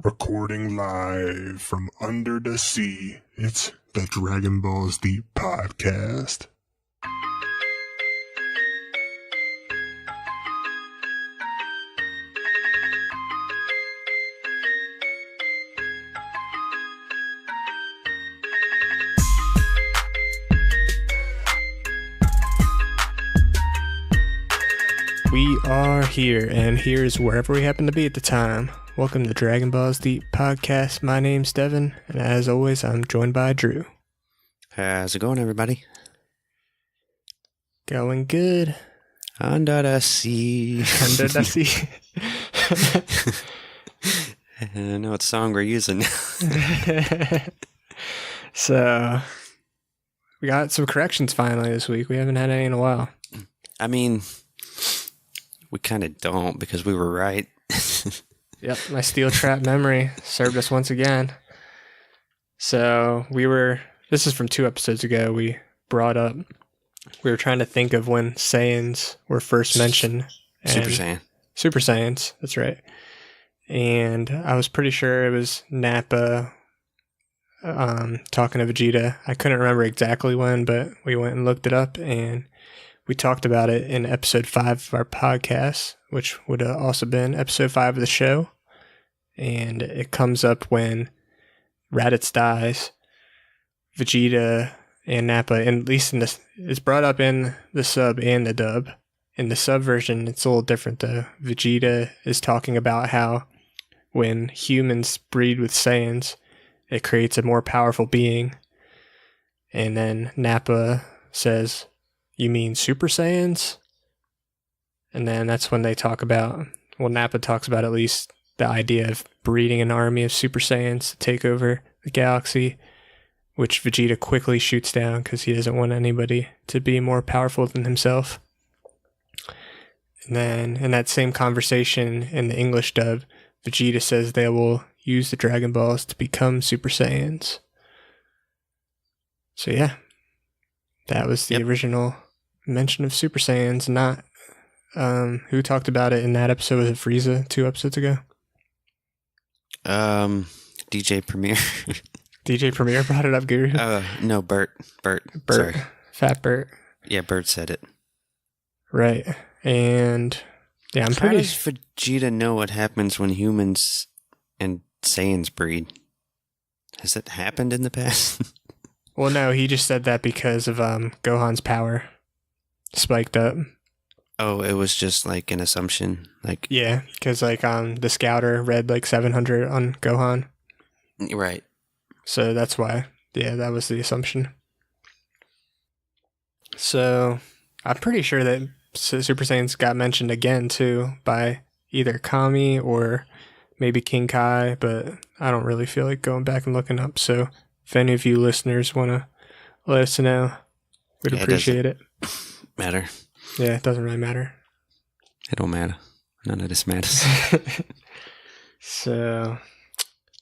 Recording live from under the sea, it's the Dragon Balls Deep podcast. We are here, and here is wherever we happen to be at the time. Welcome to Dragon Balls Deep podcast. My name's Devin, and as always, I'm joined by Drew. How's it going, everybody? Going good. Under the sea. Under the sea. I know what song we're using. So, we got some corrections finally this week. We haven't had any in a while. I mean, we kind of don't because we were right. Yep, my steel trap memory served us once again. So this is from 2 episodes ago, we were trying to think of when Saiyans were first mentioned. Super Saiyan. Super Saiyans, that's right. And I was pretty sure it was Nappa talking to Vegeta. I couldn't remember exactly when, but we went and looked it up, and we talked about it in episode 5 of our podcast, which would have also been episode 5 of the show. And it comes up when Raditz dies. Vegeta and Nappa, and at least it's brought up in the sub and the dub. In the sub version, it's a little different though. Vegeta is talking about how when humans breed with Saiyans, it creates a more powerful being. And then Nappa says, "You mean Super Saiyans?" And then that's when they talk about, Nappa talks about at least the idea of breeding an army of Super Saiyans to take over the galaxy, which Vegeta quickly shoots down because he doesn't want anybody to be more powerful than himself. And then in that same conversation in the English dub, Vegeta says they will use the Dragon Balls to become Super Saiyans. So yeah, that was the original mention of Super Saiyans, not who talked about it in that episode? Was it Frieza 2 episodes ago? DJ Premier. DJ Premier brought it up, Guru? No, Bert. Sorry. Fat Bert. Yeah, Bert said it. Right. And yeah, How does Vegeta know what happens when humans and Saiyans breed? Has it happened in the past? Well, no, he just said that because of Gohan's power spiked up. Oh, it was just like an assumption. Yeah, because the scouter read 700 on Gohan. Right. So that's why. Yeah, that was the assumption. So I'm pretty sure that Super Saiyans got mentioned again too by either Kami or maybe King Kai, but I don't really feel like going back and looking up. So if any of you listeners want to let us know, we'd appreciate it. Matter. Yeah, it doesn't really matter. It don't matter. None of this matters. So,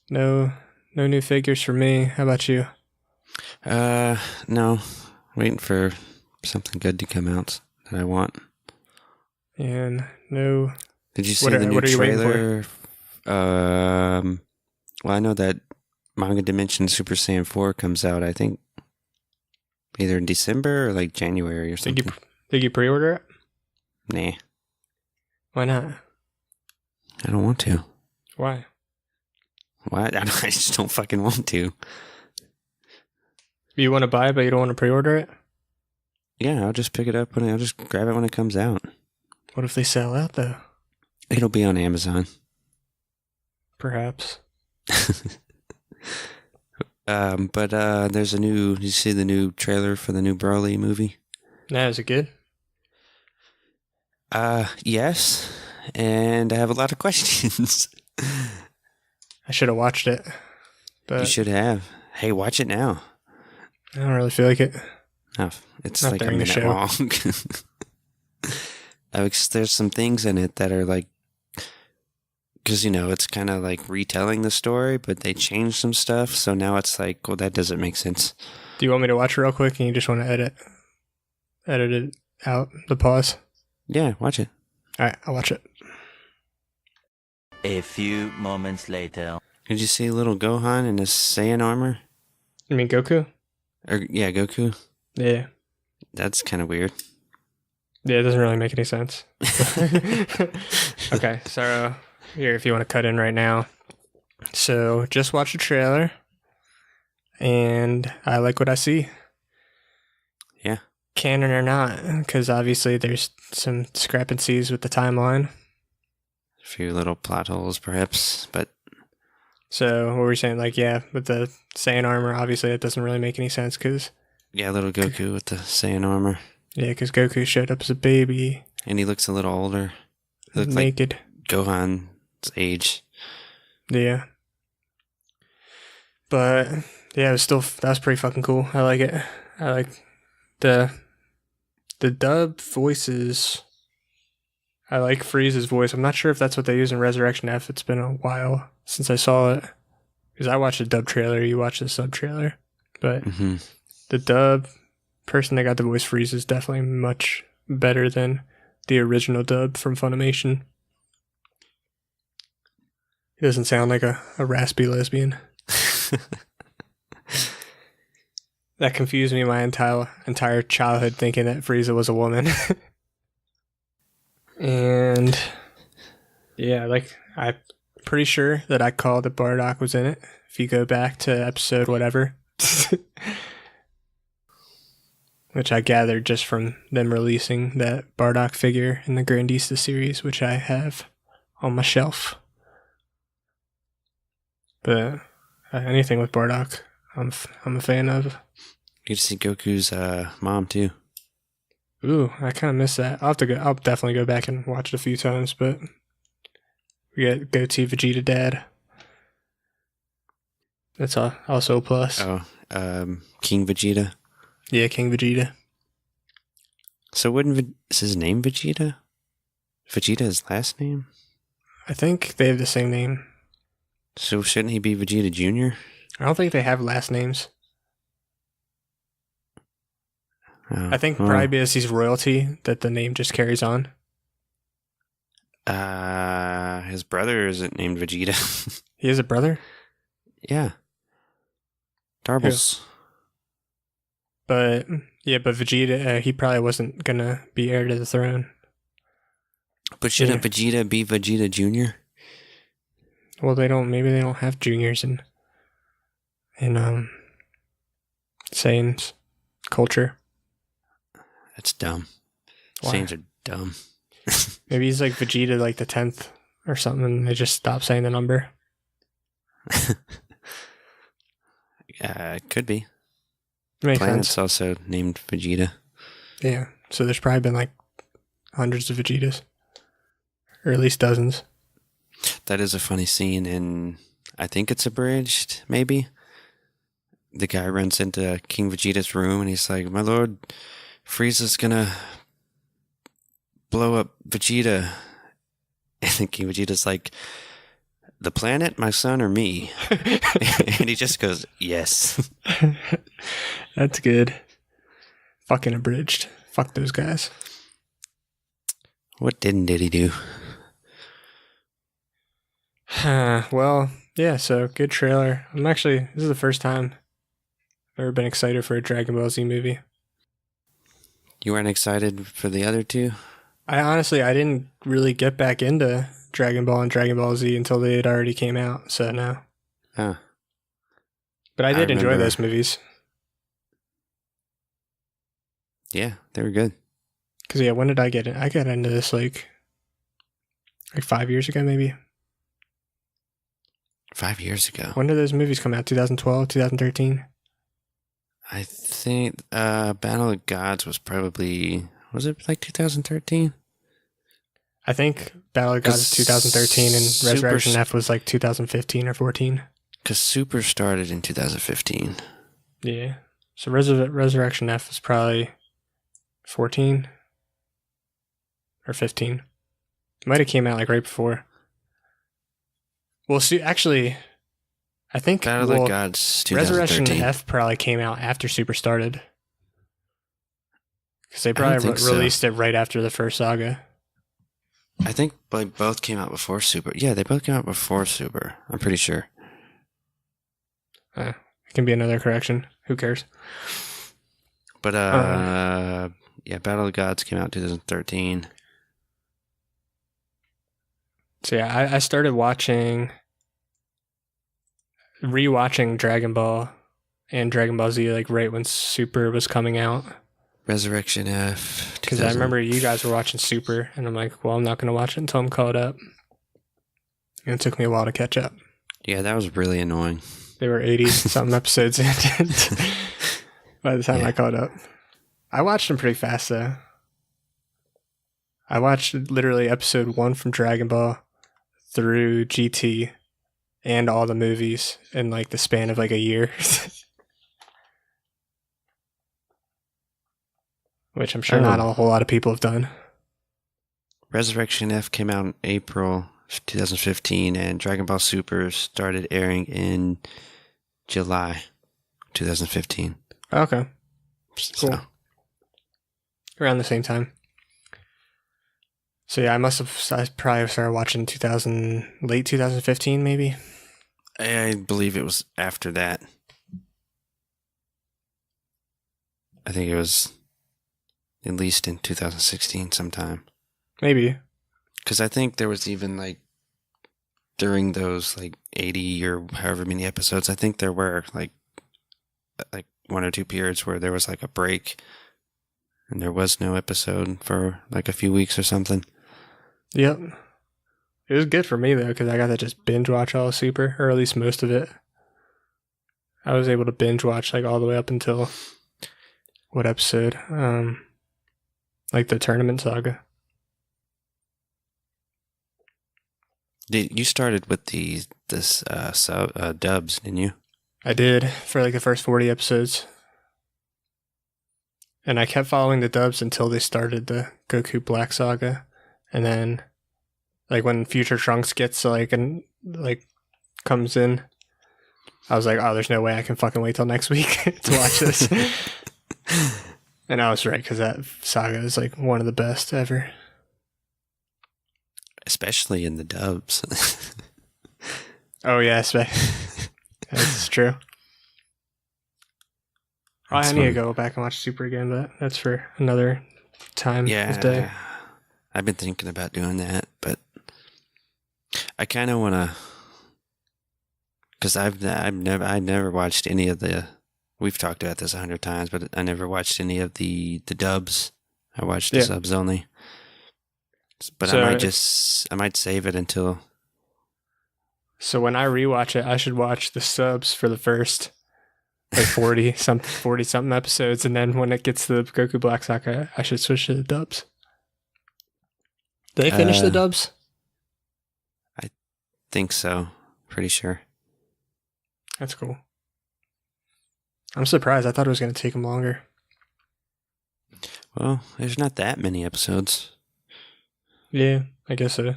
no new figures for me. How about you? No. Waiting for something good to come out that I want. And no. Did you see the new trailer? Well, I know that Manga Dimension Super Saiyan 4 comes out, I think, either in December or January or something. Did you pre-order it? Nah. Why not? I don't want to. Why? Why? I just don't fucking want to. You want to buy it, but you don't want to pre-order it? Yeah, I'll just pick it up I'll just grab it when it comes out. What if they sell out, though? It'll be on Amazon. Perhaps. But there's did you see the new trailer for the new Broly movie? No, is it good? Yes, and I have a lot of questions. I should have watched it. But you should have. Hey, watch it now. I don't really feel like it. Oh, it's Not like a during the minute show. long. There's some things in it that are because it's kind of retelling the story, but they changed some stuff, so now it's well, that doesn't make sense. Do you want me to watch it real quick, and you just want to edit it out, the pause? Yeah, watch it. All right, I'll watch it. A few moments later. Did you see little Gohan in his Saiyan armor? You mean Goku? Yeah, Goku. Yeah. That's kind of weird. Yeah, it doesn't really make any sense. Okay, so here, if you want to cut in right now. So, just watch the trailer, and I like what I see. Yeah. Canon or not, because obviously there's some discrepancies with the timeline. A few little plot holes, perhaps, but... So, what were we saying? Like, yeah, with the Saiyan armor, obviously it doesn't really make any sense, because... Yeah, little Goku with the Saiyan armor. Yeah, because Goku showed up as a baby. And he looks a little older. He looks naked. Like Gohan's age. Yeah. But, yeah, it was still... That was pretty fucking cool. I like it. I like the dub voices... I like Frieza's voice. I'm not sure if that's what they use in Resurrection F. It's been a while since I saw it. Because I watched the dub trailer, you watched the sub trailer. But the dub person that got the voice Frieza is definitely much better than the original dub from Funimation. He doesn't sound like a raspy lesbian. That confused me my entire childhood thinking that Frieza was a woman. And yeah, like I'm pretty sure that I called that Bardock was in it. If you go back to episode whatever, which I gathered just from them releasing that Bardock figure in the Grandista series, which I have on my shelf. But anything with Bardock, I'm a fan of. You get to see Goku's mom too. Ooh, I kind of miss that. I'll definitely go back and watch it a few times, but we got Goatee Vegeta Dad. That's also a plus. Oh, King Vegeta. Yeah, King Vegeta. So is his name Vegeta? Vegeta his last name? I think they have the same name. So shouldn't he be Vegeta Jr.? I don't think they have last names. Oh, I think probably because he's royalty that the name just carries on. His brother isn't named Vegeta. He has a brother? Yeah. Darbles. But Vegeta, he probably wasn't gonna be heir to the throne. But shouldn't Vegeta be Vegeta Jr.? Well, maybe they don't have juniors in Saiyans culture. That's dumb. Why? Saiyans are dumb. Maybe he's like Vegeta, like the 10th or something, and they just stopped saying the number. It could be. Makes Planet's sense. also named Vegeta. Yeah, so there's probably been like hundreds of Vegetas. Or at least dozens. That is a funny scene, and I think it's abridged, maybe. The guy runs into King Vegeta's room, and he's like, "My lord, Frieza's gonna blow up Vegeta." And then King Vegeta's like, "The planet, my son, or me?" And he just goes, "Yes." That's good. Fucking abridged. Fuck those guys. What did he do? Well, yeah, so good trailer. This is the first time I've ever been excited for a Dragon Ball Z movie. You weren't excited for the other two? I didn't really get back into Dragon Ball and Dragon Ball Z until they had already came out, so no. Huh. But I did enjoy remember. those movies. Yeah, they were good. Because, yeah, when did I get in? I got into this, like 5 years ago, maybe. 5 years ago. When did those movies come out? 2012, 2013? I think Battle of Gods was probably... Was it like 2013? I think Battle of Gods is 2013 and Resurrection F was like 2015 or 14. Because Super started in 2015. Yeah. So Resurrection F was probably 14 or 15. It might have came out like right before. Well, see, actually, I think Battle of Gods 2013. Resurrection F probably came out after Super started. Because they probably released it right after the first saga. I think both came out before Super. Yeah, they both came out before Super. I'm pretty sure. It can be another correction. Who cares? But yeah, Battle of the Gods came out in 2013. So yeah, I started rewatching Dragon Ball and Dragon Ball Z like right when Super was coming out. Resurrection F. Because I remember you guys were watching Super, and I'm like, well, I'm not going to watch it until I'm caught up. And it took me a while to catch up. Yeah, that was really annoying. They were 80-something episodes in by the time I caught up. I watched them pretty fast, though. I watched literally episode 1 from Dragon Ball through GT and all the movies in like the span of like a year. Which I'm sure not a whole lot of people have done. Resurrection F came out in April 2015, and Dragon Ball Super started airing in July 2015. Okay. So. Cool. Around the same time. So yeah, I probably started watching late 2015 maybe. I believe it was after that. I think it was at least in 2016 sometime. Maybe. Because I think there was even like during those like 80 or however many episodes, I think there were like 1 or 2 periods where there was like a break and there was no episode for like a few weeks or something. Yep. It was good for me though, because I got to just binge watch all of Super, or at least most of it. I was able to binge watch like all the way up until what episode? Like the Tournament Saga. You started with this dubs, didn't you? I did for like the first 40 episodes. And I kept following the dubs until they started the Goku Black Saga. And then like when Future Trunks gets comes in, I was like, oh, there's no way I can fucking wait till next week to watch this. And I was right, because that saga is like one of the best ever. Especially in the dubs. Oh, yeah. That's true. I need to go back and watch Super again, but that's for another time of day. I've been thinking about doing that, but I kind of want to, because I never watched any of the. We've talked about this 100 times, but I never watched any of the dubs. I watched the subs only. But so I might save it until. So when I rewatch it, I should watch the subs for the first like 40 something episodes, and then when it gets to the Goku Black Saga, I should switch to the dubs. Did they finish the dubs? I think so. Pretty sure. That's cool. I'm surprised. I thought it was going to take them longer. Well, there's not that many episodes. Yeah, I guess so.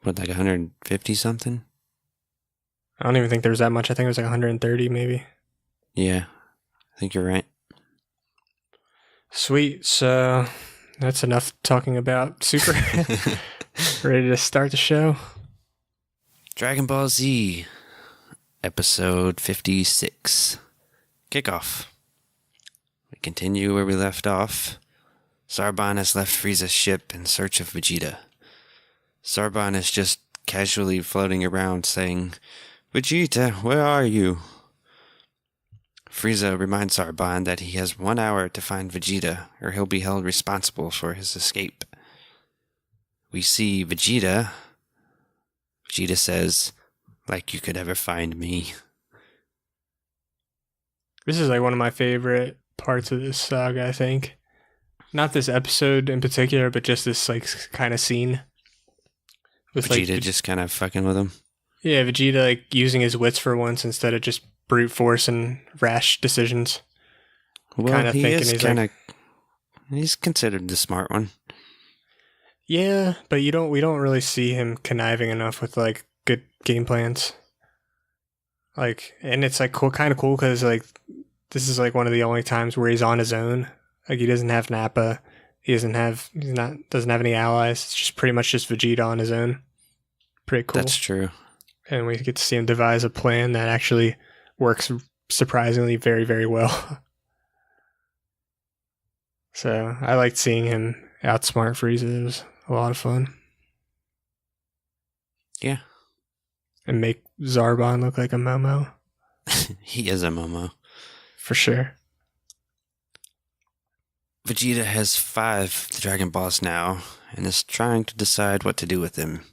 What, like 150 something? I don't even think there was that much. I think it was like 130 maybe. Yeah, I think you're right. Sweet. So that's enough talking about Super. Ready to start the show? Dragon Ball Z, episode 56. Kickoff. We continue where we left off. Zarbon has left Frieza's ship in search of Vegeta. Zarbon is just casually floating around saying, "Vegeta, where are you?" Frieza reminds Zarbon that he has 1 hour to find Vegeta, or he'll be held responsible for his escape. We see Vegeta. Vegeta says, "Like you could ever find me." This is like one of my favorite parts of this saga, I think. Not this episode in particular, but just this like kind of scene. With Vegeta just kind of fucking with him. Yeah, Vegeta like using his wits for once instead of just brute force and rash decisions. Well, kind of he's considered the smart one. Yeah, but we don't really see him conniving enough with like good game plans. Like, and it's like kind of cool because like this is like one of the only times where he's on his own. Like he doesn't have Nappa, doesn't have any allies. It's just pretty much just Vegeta on his own. Pretty cool. That's true. And we get to see him devise a plan that actually works surprisingly very, very well. So I liked seeing him outsmart Frieza. It was a lot of fun. Yeah. And make Zarbon look like a Momo. He is a Momo. For sure. Vegeta has 5 of the Dragon Balls now, and is trying to decide what to do with them.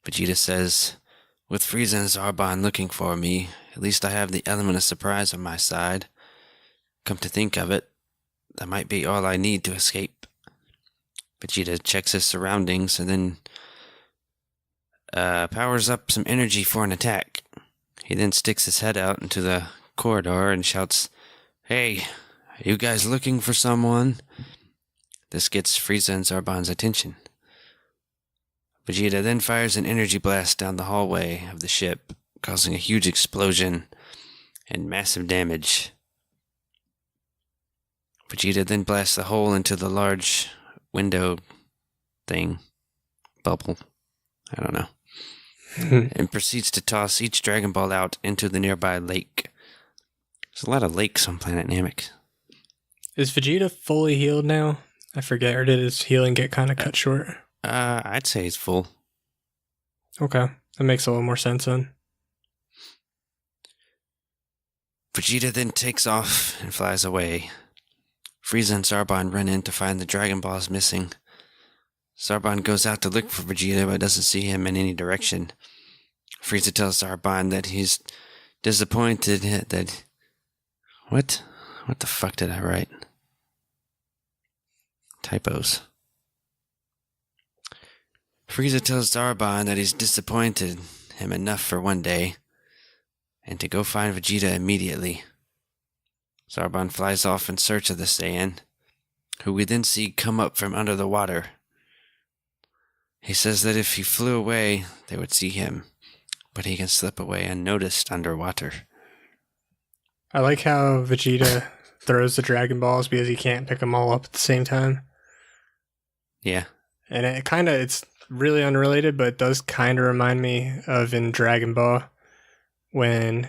Vegeta says, "With Frieza and Zarbon looking for me, at least I have the element of surprise on my side. Come to think of it, that might be all I need to escape." Vegeta checks his surroundings and then powers up some energy for an attack. He then sticks his head out into the corridor and shouts, "Hey, are you guys looking for someone?" This gets Frieza and Zarbon's attention. Vegeta then fires an energy blast down the hallway of the ship, causing a huge explosion and massive damage. Vegeta then blasts a hole into the large window thing, bubble, I don't know, and proceeds to toss each Dragon Ball out into the nearby lake. There's a lot of lakes on Planet Namek. Is Vegeta fully healed now? I forget, or did his healing get kind of cut short? I'd say he's full. Okay, that makes a little more sense then. Vegeta then takes off and flies away. Frieza and Zarbon run in to find the Dragon Balls missing. Zarbon goes out to look for Vegeta but doesn't see him in any direction. Frieza tells Zarbon that he's disappointed that... What? What the fuck did I write? Typos. Frieza tells Zarbon that he's disappointed him enough for one day, and to go find Vegeta immediately. Zarbon flies off in search of the Saiyan, who we then see come up from under the water. He says that if he flew away, they would see him, but he can slip away unnoticed underwater. I like how Vegeta throws the Dragon Balls because he can't pick them all up at the same time. Yeah. And it's really unrelated, but it does kind of remind me of in Dragon Ball when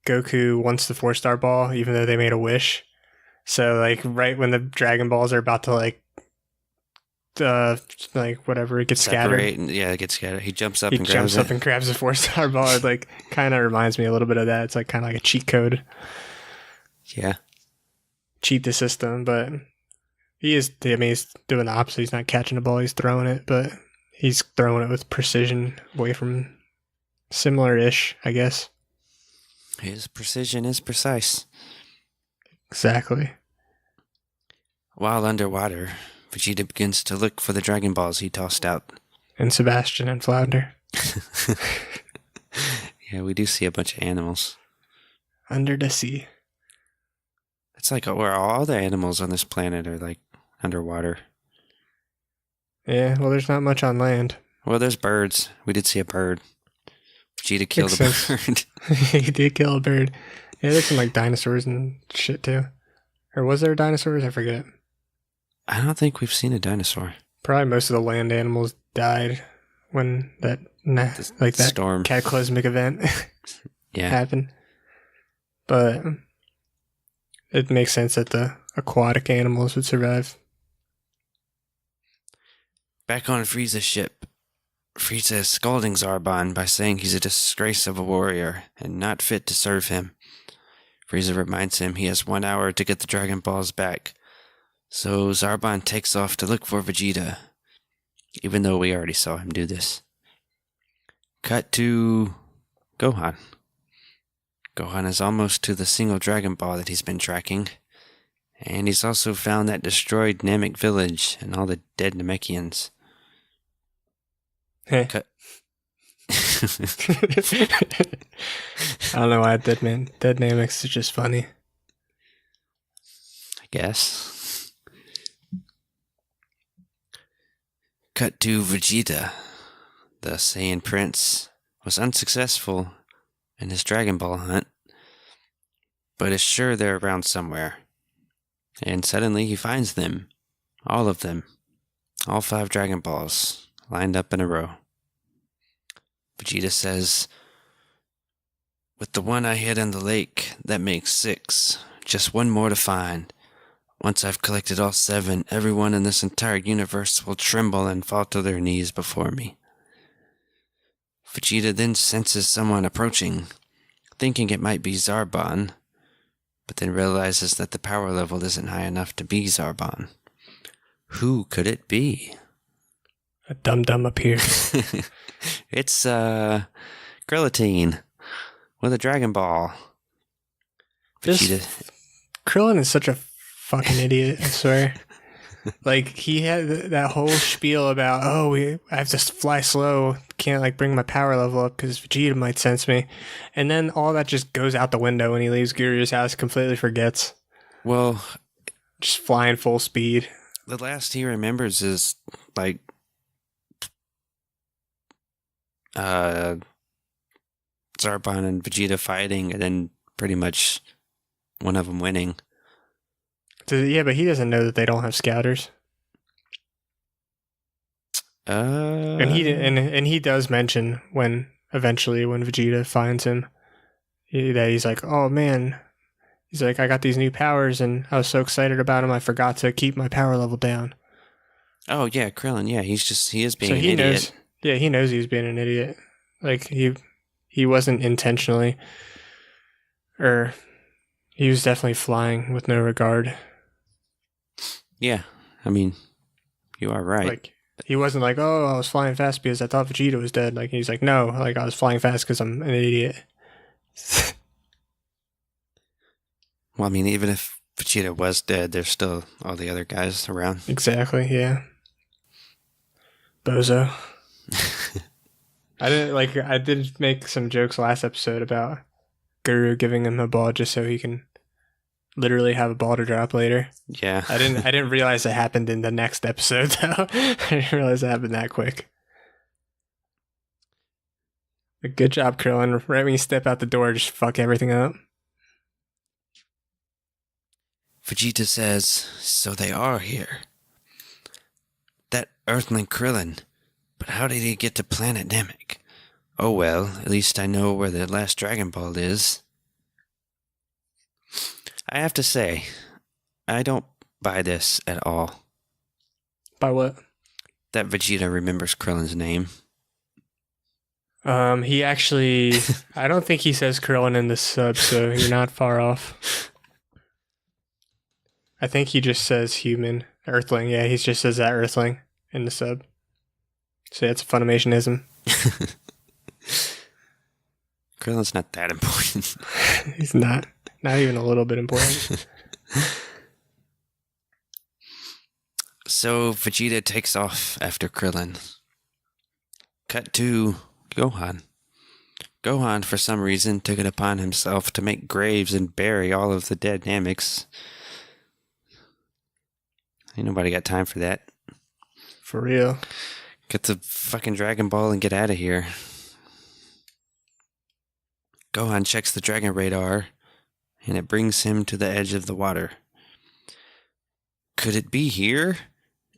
Goku wants the 4-star ball, even though they made a wish. So, like, right when the Dragon Balls are about to, whatever, it gets Separate, scattered. Yeah, it gets scattered. He jumps up He and jumps grabs up it. and grabs a 4-star ball. It, like, kind of reminds me a little bit of that. It's, like, kind of like a cheat code. Yeah. Cheat the system, but he's doing the opposite. He's not catching the ball, he's throwing it, but he's throwing it with precision away from similar-ish, I guess. His precision is precise. Exactly. While underwater, Vegeta begins to look for the Dragon Balls he tossed out. And Sebastian and Flounder. Yeah, we do see a bunch of animals. Under the sea. It's like where all the animals on this planet are, like, underwater. Yeah, well, there's not much on land. Well, there's birds. We did see a bird. Vegeta killed Makes a bird. He did kill a bird. Yeah, there's some, like, dinosaurs and shit, too. Or was there dinosaurs? I forget. I don't think we've seen a dinosaur. Probably most of the land animals died when that Storm. cataclysmic event Yeah. happened. But it makes sense that the aquatic animals would survive. Back on Frieza's ship, Frieza is scolding Zarbon by saying he's a disgrace of a warrior and not fit to serve him. Frieza reminds him he has 1 hour to get the Dragon Balls back, so Zarbon takes off to look for Vegeta, even though we already saw him do this. Cut to Gohan. Gohan is almost to the single Dragon Ball that he's been tracking, and he's also found that destroyed Namek village and all the dead Namekians. Hey. Cut. I don't know why Dead Namex is just funny. I guess. Cut to Vegeta. The Saiyan Prince was unsuccessful in his Dragon Ball hunt, but is sure they're around somewhere. And suddenly he finds them. All of them. All 5 Dragon Balls, lined up in a row. Vegeta says, With the one I hid in the lake, that makes 6. Just one more to find. Once I've collected all 7, everyone in this entire universe will tremble and fall to their knees before me. Vegeta then senses someone approaching, thinking it might be Zarbon, but then realizes that the power level isn't high enough to be Zarbon. Who could it be? A dum-dum appears. It's, Grillatine with a Dragon Ball. Vegeta. Krillin is such a fucking idiot, I swear. Like, he had that whole spiel about, I have to fly slow, can't, like, bring my power level up because Vegeta might sense me. And then all that just goes out the window when he leaves Guru's house, completely forgets. Well, just flying full speed. The last he remembers is, like, Zarbon and Vegeta fighting, and then pretty much one of them winning. Yeah, but he doesn't know that they don't have scouters. And he does mention eventually when Vegeta finds him that he's like, oh man, he's like, I got these new powers and I was so excited about them I forgot to keep my power level down. Oh yeah, Krillin, yeah, he is being so an he idiot. Knows, yeah, he knows he's being an idiot. Like he wasn't intentionally, or he was definitely flying with no regard. Yeah, I mean, you are right. Like, he wasn't like, oh, I was flying fast because I thought Vegeta was dead. Like, he's like, no, like, I was flying fast because I'm an idiot. Well, I mean, even if Vegeta was dead, there's still all the other guys around. Exactly, yeah. Bozo. I did make some jokes last episode about Guru giving him a ball just so he can literally have a ball to drop later. Yeah. I didn't realize it happened in the next episode though. I didn't realize it happened that quick. But good job, Krillin. Right when you step out the door, just fuck everything up. Vegeta says, so they are here. That Earthling Krillin. But how did he get to Planet Namek? Oh well, at least I know where the last Dragon Ball is. I have to say, I don't buy this at all. By what? That Vegeta remembers Krillin's name. He actually... I don't think he says Krillin in the sub, so you're not far off. I think he just says human. Earthling, yeah, he just says that Earthling in the sub. So that's a Funimationism. Krillin's not that important. He's not. Not even a little bit important. So Vegeta takes off after Krillin. Cut to Gohan. Gohan, for some reason, took it upon himself to make graves and bury all of the dead Nameks. Ain't nobody got time for that. For real. Get the fucking Dragon Ball and get out of here. Gohan checks the Dragon Radar, and it brings him to the edge of the water. Could it be here?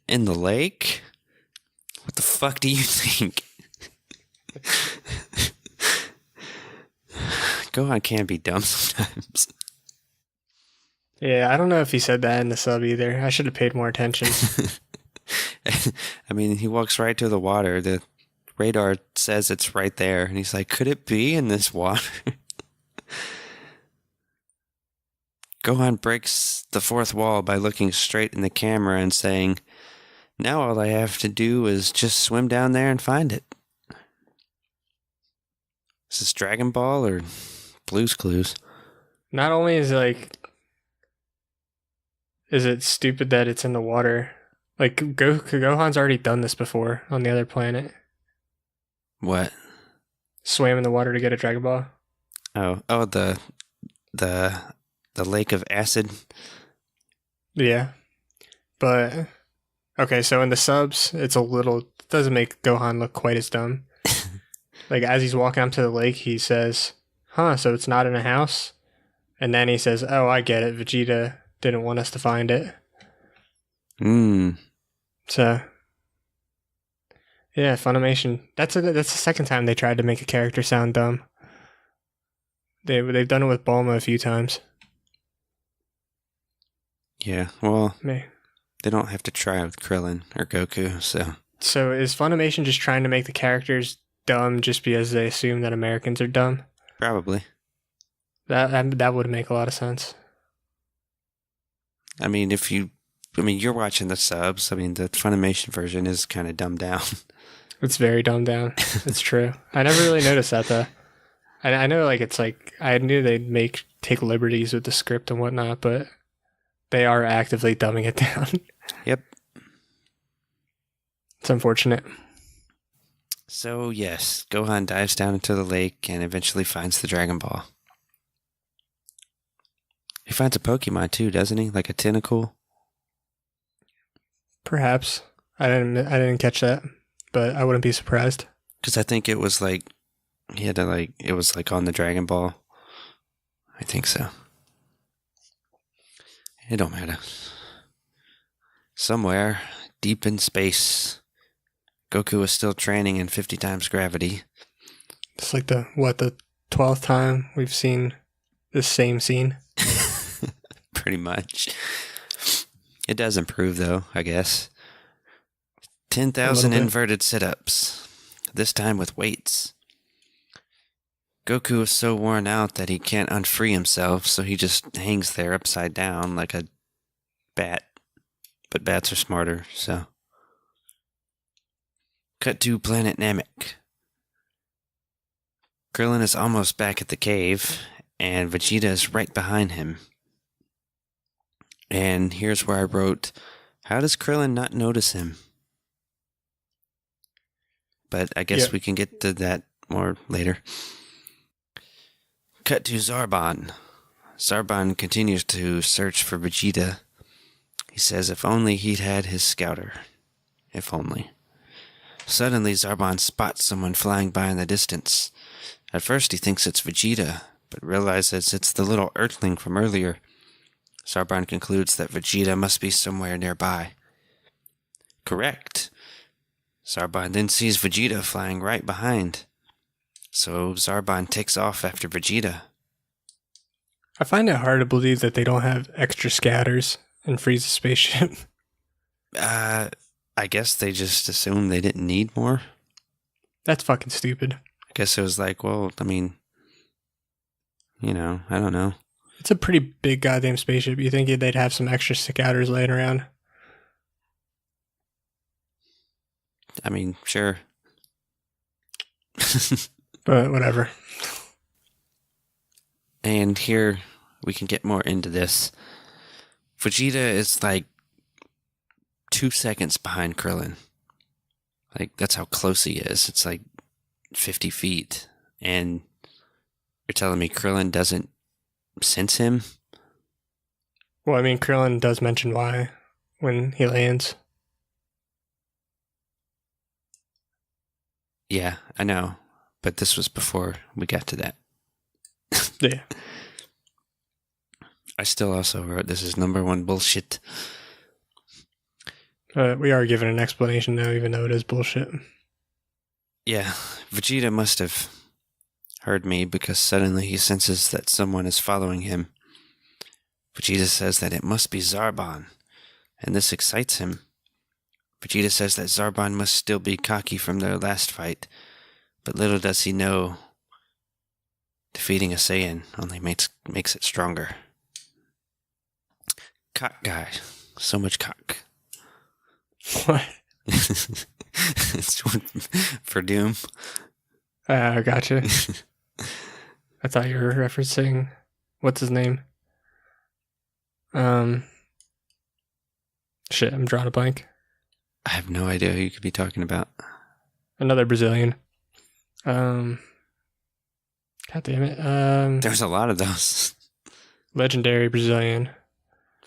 In the lake? What the fuck do you think? Gohan can be dumb sometimes. Yeah, I don't know if he said that in the sub either. I should have paid more attention. I mean, he walks right to the water. The radar says it's right there. And he's like, could it be in this water? Gohan breaks the fourth wall by looking straight in the camera and saying, now all I have to do is just swim down there and find it. Is this Dragon Ball or Blue's Clues? Not only is it stupid that it's in the water, like Gohan's already done this before on the other planet. What? Swam in the water to get a Dragon Ball. Oh, the lake of acid. Yeah, but okay. So in the subs, it doesn't make Gohan look quite as dumb. Like as he's walking up to the lake, he says, "Huh? So it's not in a house?" And then he says, "Oh, I get it. Vegeta didn't want us to find it." So, yeah, Funimation. That's the second time they tried to make a character sound dumb. They've done it with Bulma a few times. Yeah, well, Me. they don't have to try with Krillin or Goku, so... So is Funimation just trying to make the characters dumb just because they assume that Americans are dumb? Probably. That would make a lot of sense. I mean, you're watching the subs. I mean, the Funimation version is kind of dumbed down. It's very dumbed down. It's true. I never really noticed that, though. I know, it's I knew they'd take liberties with the script and whatnot, but they are actively dumbing it down. Yep. It's unfortunate. So, yes, Gohan dives down into the lake and eventually finds the Dragon Ball. He finds a Pokemon too, doesn't he? Like a tentacle? Perhaps. I didn't catch that, but I wouldn't be surprised. Because I think it was he had to it was on the Dragon Ball. I think so. It don't matter. Somewhere, deep in space, Goku is still training in 50 times gravity. It's like the 12th time we've seen this same scene. Pretty much. It does improve, though, I guess. 10,000 inverted sit-ups, this time with weights. Goku is so worn out that he can't unfree himself, so he just hangs there upside down like a bat. But bats are smarter, so... Cut to Planet Namek. Krillin is almost back at the cave, and Vegeta is right behind him. And here's where I wrote, how does Krillin not notice him? But I guess we can get to that more later. Cut to Zarbon. Zarbon continues to search for Vegeta. He says if only he'd had his scouter. If only. Suddenly Zarbon spots someone flying by in the distance. At first he thinks it's Vegeta, but realizes it's the little Earthling from earlier. Zarbon concludes that Vegeta must be somewhere nearby. Correct. Zarbon then sees Vegeta flying right behind. So Zarbon takes off after Vegeta. I find it hard to believe that they don't have extra scatters in Frieza's spaceship. I guess they just assumed they didn't need more. That's fucking stupid. I guess it was well, I mean, I don't know. It's a pretty big goddamn spaceship. You think they'd have some extra scatters laying around? I mean, sure. But whatever. And here we can get more into this. Vegeta is 2 seconds behind Krillin. That's how close he is. It's 50 feet. And you're telling me Krillin doesn't sense him? Well, I mean, Krillin does mention why when he lands. Yeah, I know. But this was before we got to that. Yeah. I still also wrote this is number one bullshit. We are given an explanation now, even though it is bullshit. Yeah, Vegeta must have heard me because suddenly he senses that someone is following him. Vegeta says that it must be Zarbon, and this excites him. Vegeta says that Zarbon must still be cocky from their last fight, but little does he know, defeating a Saiyan only makes it stronger. Cock guy. So much cock. What? It's for Doom. Gotcha. I thought you were referencing... What's his name? Shit, I'm drawing a blank. I have no idea who you could be talking about. Another Brazilian. God damn it. There's a lot of those. Legendary Brazilian.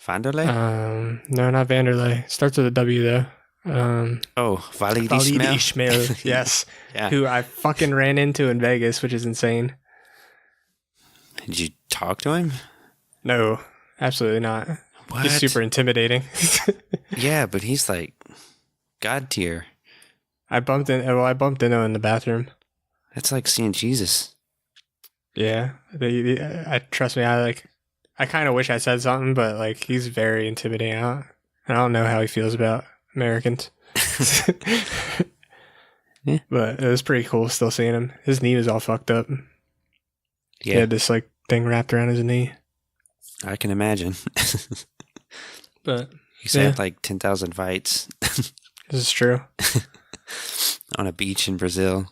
Vanderlei? No, not Vanderlei. Starts with a W, though. Walid Walid Ismail? Ismail, yes. Yeah. Who I fucking ran into in Vegas, which is insane. Did you talk to him? No, absolutely not. What? He's super intimidating. Yeah, but he's God tier. I bumped into him in the bathroom. That's like seeing Jesus. Yeah, I trust me. I kind of wish I said something, but like he's very intimidating out. I don't know how he feels about Americans. Yeah. But it was pretty cool still seeing him. His knee was all fucked up. Yeah. He had this like thing wrapped around his knee. I can imagine. But he's had like 10,000 fights. This is true. On a beach in Brazil.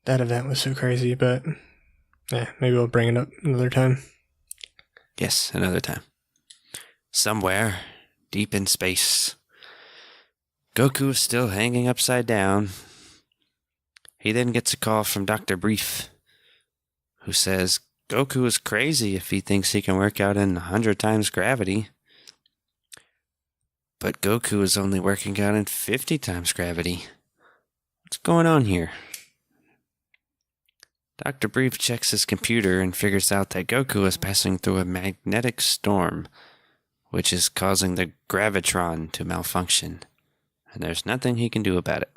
That event was so crazy, but maybe we'll bring it up another time. Yes, another time. Somewhere deep in space, Goku is still hanging upside down. He then gets a call from Dr. Brief, who says Goku is crazy if he thinks he can work out in 100 times gravity. But Goku is only working out in 50 times gravity. What's going on here? Dr. Brief checks his computer and figures out that Goku is passing through a magnetic storm, which is causing the gravitron to malfunction, and there's nothing he can do about it.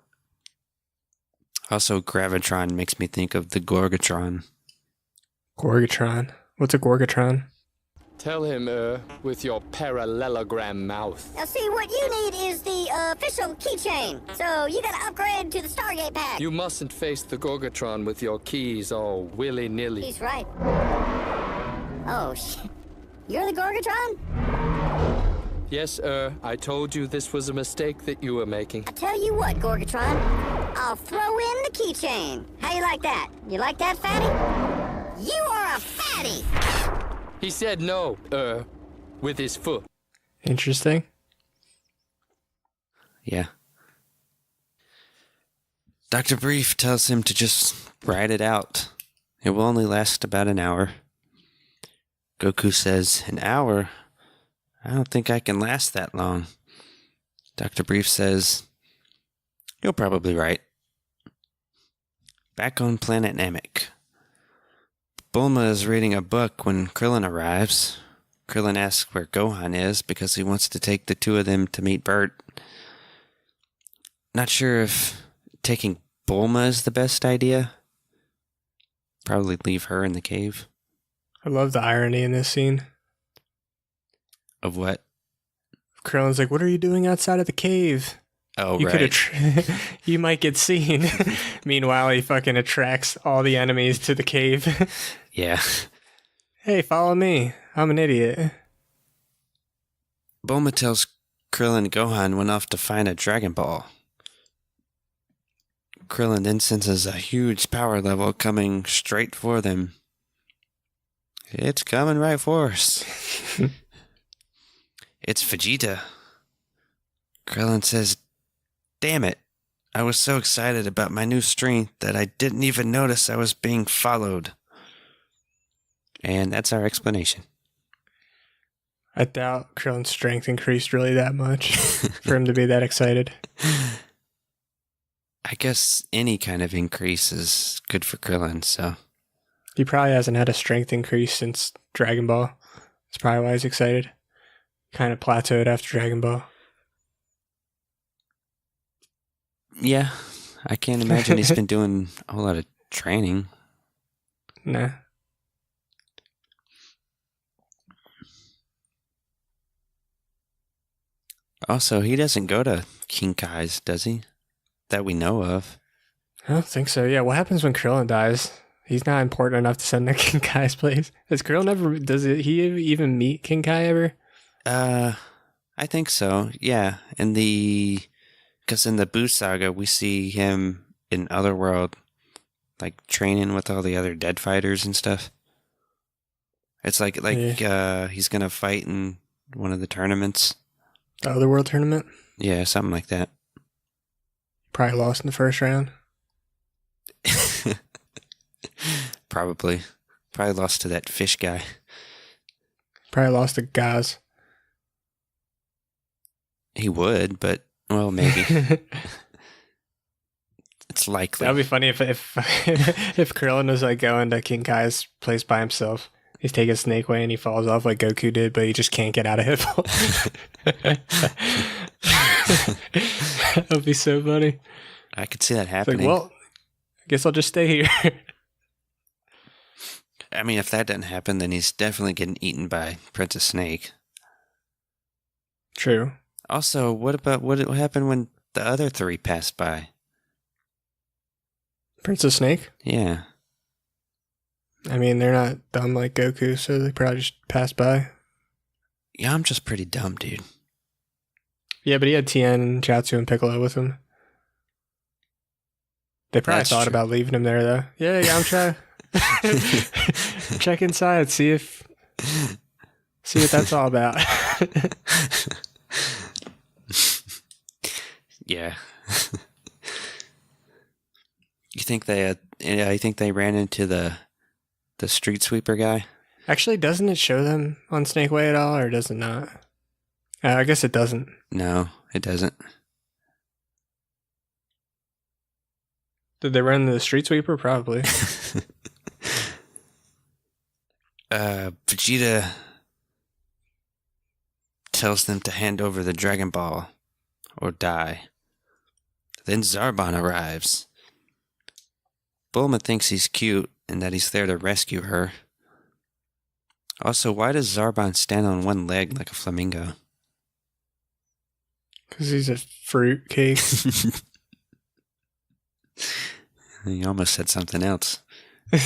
Also, gravitron makes me think of the Gorgatron. Gorgatron? What's a Gorgatron? Tell him, with your parallelogram mouth. Now see, what you need is the official keychain. So you gotta upgrade to the Stargate pack. You mustn't face the Gorgatron with your keys all willy-nilly. He's right. Oh, shit. You're the Gorgatron? Yes, I told you this was a mistake that you were making. I tell you what, Gorgatron. I'll throw in the keychain. How you like that? You like that, fatty? You are a fatty! He said no, with his foot. Interesting. Yeah. Dr. Brief tells him to just ride it out. It will only last about an hour. Goku says, "An hour? I don't think I can last that long." Dr. Brief says, "You're probably right." Back on planet Namek. Bulma is reading a book when Krillin arrives. Krillin asks where Gohan is because he wants to take the two of them to meet Bert. Not sure if taking Bulma is the best idea. Probably leave her in the cave. I love the irony in this scene. Of what? Krillin's like, "What are you doing outside of the cave? Oh, You right. you might get seen." Meanwhile, he fucking attracts all the enemies to the cave. Yeah. Hey, follow me. I'm an idiot. Bulma tells Krillin Gohan went off to find a Dragon Ball. Krillin then senses a huge power level coming straight for them. It's coming right for us. It's Vegeta. Krillin says, "Damn it. I was so excited about my new strength that I didn't even notice I was being followed." And that's our explanation. I doubt Krillin's strength increased really that much for him to be that excited. I guess any kind of increase is good for Krillin, so. He probably hasn't had a strength increase since Dragon Ball. That's probably why he's excited. Kind of plateaued after Dragon Ball. Yeah, I can't imagine he's been doing a whole lot of training. Nah. Also, he doesn't go to King Kai's, does he? That we know of. I don't think so. Yeah, what happens when Krillin dies? He's not important enough to send to King Kai's place. Does Krillin ever, he even meet King Kai ever? I think so, yeah. Because in the Boo Saga, we see him in Otherworld, like, training with all the other dead fighters and stuff. It's like he's gonna fight in one of the tournaments. The Otherworld tournament? Yeah, something like that. Probably lost in the first round. Probably lost to that fish guy. Probably lost to Gaz. He would, but, well, maybe. It's likely. That'd be funny if if Krillin was like going to King Kai's place by himself. He's taking Snake Way and he falls off like Goku did, but he just can't get out of it. That would be so funny. I could see that It's happening. like, well, I guess I'll just stay here. I mean, if that doesn't happen, then he's definitely getting eaten by Princess Snake. True. Also, what happened when the other three passed by? Princess Snake? Yeah. I mean, they're not dumb like Goku, so they probably just passed by. Yeah, I'm just pretty dumb, dude. Yeah, but he had Tien, Chiaotzu, and Piccolo with him. They probably That's thought true. about leaving him there, though. Yeah, I'm trying. Check inside, see what that's all about. Yeah. You think they ran into the street sweeper guy? Actually, doesn't it show them on Snake Way at all, or does it not? I guess it doesn't. No, it doesn't. Did they run into the street sweeper? Probably. Vegeta tells them to hand over the Dragon Ball or die. Then Zarbon arrives. Bulma thinks he's cute and that he's there to rescue her. Also, why does Zarbon stand on one leg like a flamingo? Because he's a fruit cake. You almost said something else. I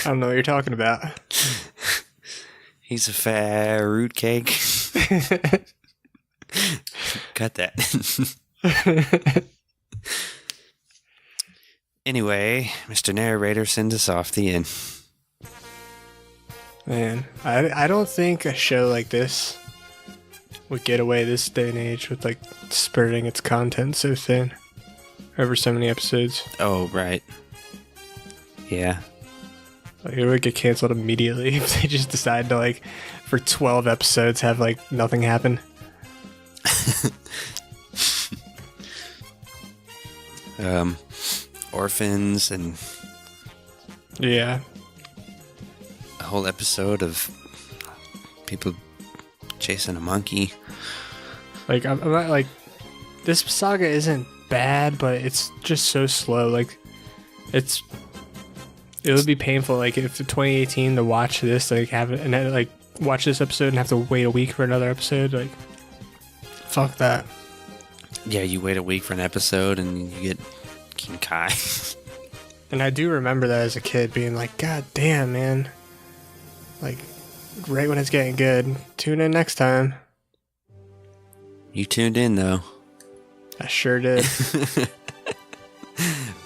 don't know what you're talking about. He's a fruit cake. Cut that. Anyway, Mr. Narrator sends us off. The end. Man, I don't think a show like this would get away this day and age with like spurting its content so thin over so many episodes. Oh, right. Yeah. Like, it would get canceled immediately if they just decided to like for 12 episodes have like nothing happen. Orphans and Yeah. a whole episode of people chasing a monkey. Like I'm not like this saga isn't bad, but it's just so slow. Like it would be painful. Like if in 2018 to watch this, like have it and then, like watch this episode and have to wait a week for another episode. Like fuck that. Yeah, you wait a week for an episode and you get King Kai. And I do remember that as a kid being like, God damn, man. Like right when it's getting good. Tune in next time. You tuned in though. I sure did.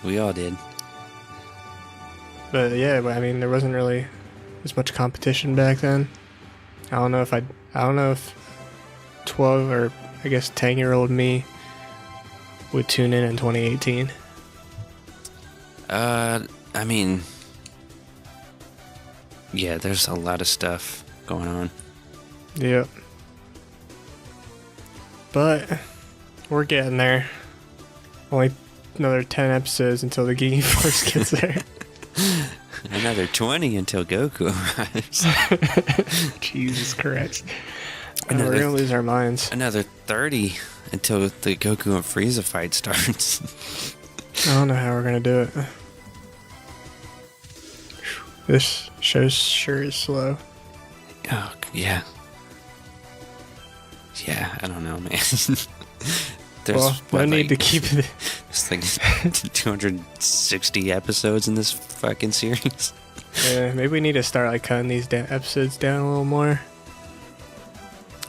We all did. But yeah, I mean, there wasn't really as much competition back then. I don't know if 12 or I guess 10-year-old me would tune in 2018. I mean, yeah, there's a lot of stuff going on. Yep. But we're getting there. Only another 10 episodes until the Geeky Force gets there. Another 20 until Goku arrives. Jesus Christ. Another- We're going to lose our minds. Another 30 until the Goku and Frieza fight starts. I don't know how we're going to do it. This show sure is slow. Oh, yeah. Yeah, I don't know, man. Well, no need to keep it. It's like 260 episodes in this fucking series. Yeah, maybe we need to start like cutting these episodes down a little more.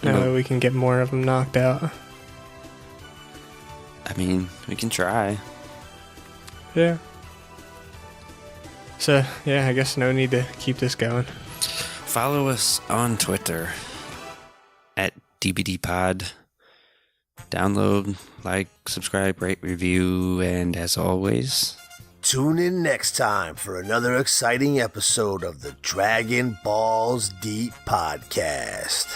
That way we can get more of them knocked out. I mean, we can try. Yeah. So, yeah, I guess no need to keep this going. Follow us on Twitter at DBDPod. Download, like, subscribe, rate, review, and as always, Tune in next time for another exciting episode of the Dragon Balls Deep Podcast.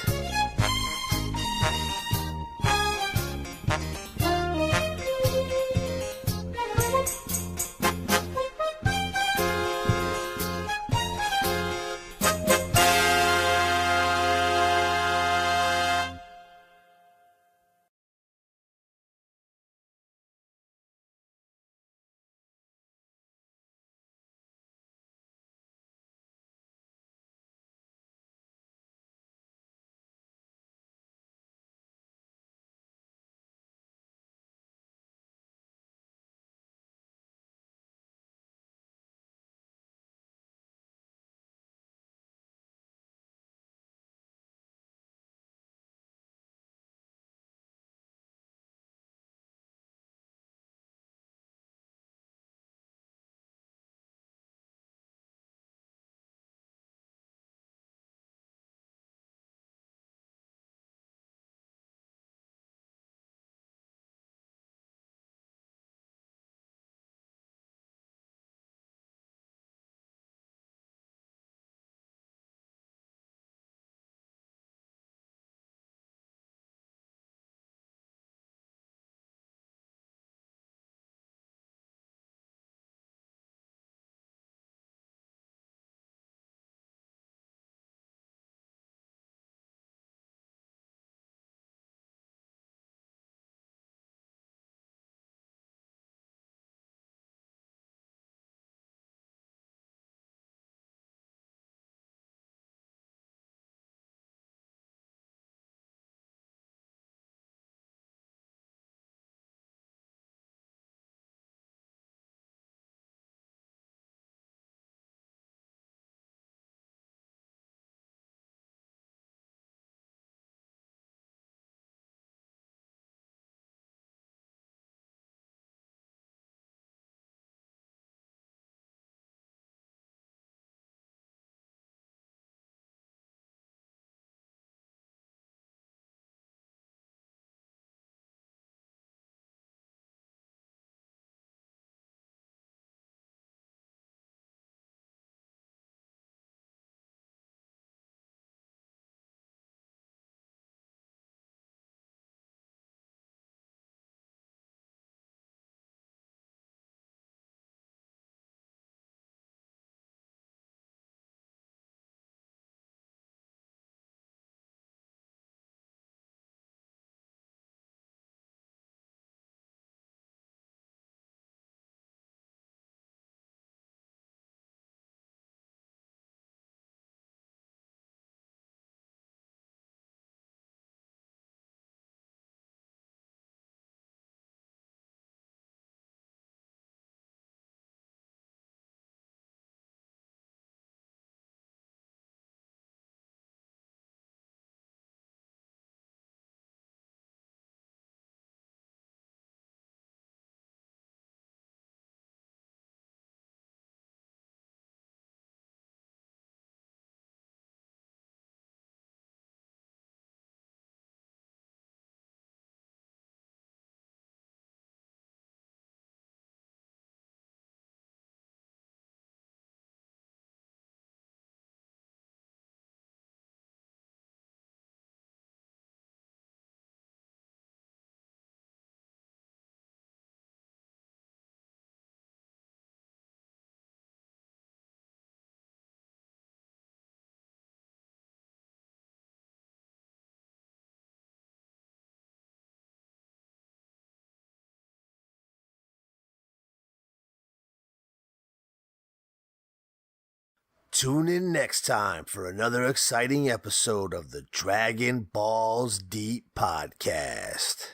Tune in next time for another exciting episode of the Dragon Balls Deep Podcast.